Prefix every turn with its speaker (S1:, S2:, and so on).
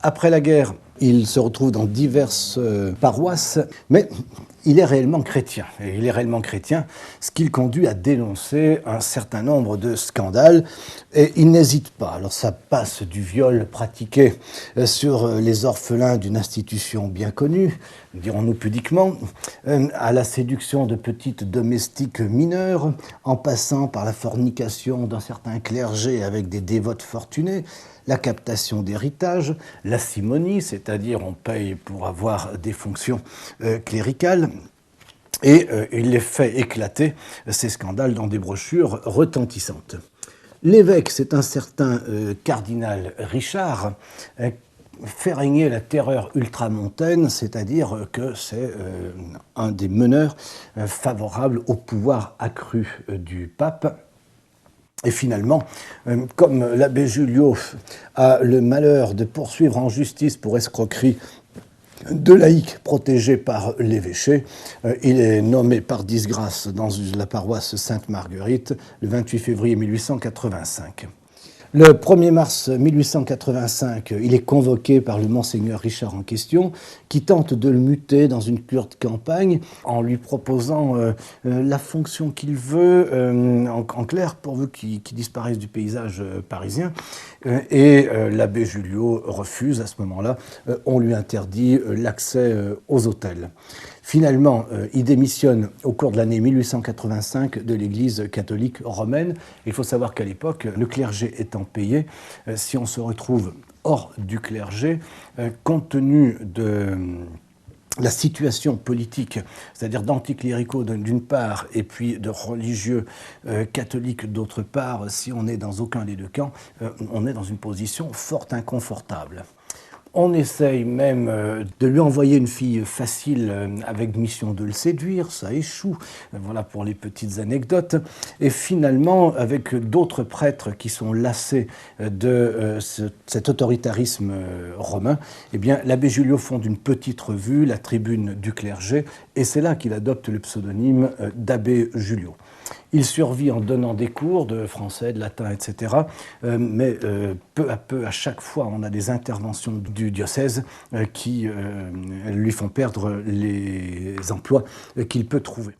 S1: Après la guerre, il se retrouve dans diverses paroisses, mais il est réellement chrétien. Et il est réellement chrétien, ce qui le conduit à dénoncer un certain nombre de scandales. Et il n'hésite pas. Alors ça passe du viol pratiqué sur les orphelins d'une institution bien connue, dirons-nous pudiquement, à la séduction de petites domestiques mineures, en passant par la fornication d'un certain clergé avec des dévotes fortunées, la captation d'héritage, la simonie, c'est-à-dire on paye pour avoir des fonctions cléricales, et il les fait éclater, ces scandales, dans des brochures retentissantes. L'évêque, c'est un certain cardinal Richard, fait régner la terreur ultramontaine, c'est-à-dire que c'est un des meneurs favorables au pouvoir accru du pape. Et finalement, comme l'abbé Julio a le malheur de poursuivre en justice pour escroquerie deux laïcs protégés par l'évêché, il est nommé par disgrâce dans la paroisse Sainte-Marguerite le 28 février 1885. Le 1er mars 1885, il est convoqué par le monseigneur Richard en question, qui tente de le muter dans une cure de campagne en lui proposant la fonction qu'il veut, en clair, pourvu qu'il disparaisse du paysage parisien. Et l'abbé Julio refuse à ce moment-là. On lui interdit l'accès aux hôtels. Finalement, il démissionne au cours de l'année 1885 de l'Église catholique romaine. Il faut savoir qu'à l'époque, le clergé étant payé, si on se retrouve hors du clergé, compte tenu de la situation politique, c'est-à-dire d'anticléricaux d'une part et puis de religieux catholiques d'autre part, si on est dans aucun des deux camps, on est dans une position fort inconfortable. On essaye même de lui envoyer une fille facile avec mission de le séduire, ça échoue, voilà pour les petites anecdotes. Et finalement, avec d'autres prêtres qui sont lassés de cet autoritarisme romain, eh bien, l'abbé Julio fonde une petite revue, la Tribune du clergé, et c'est là qu'il adopte le pseudonyme d'abbé Julio. Il survit en donnant des cours de français, de latin, etc. Mais peu à peu, à chaque fois, on a des interventions du diocèse qui lui font perdre les emplois qu'il peut trouver.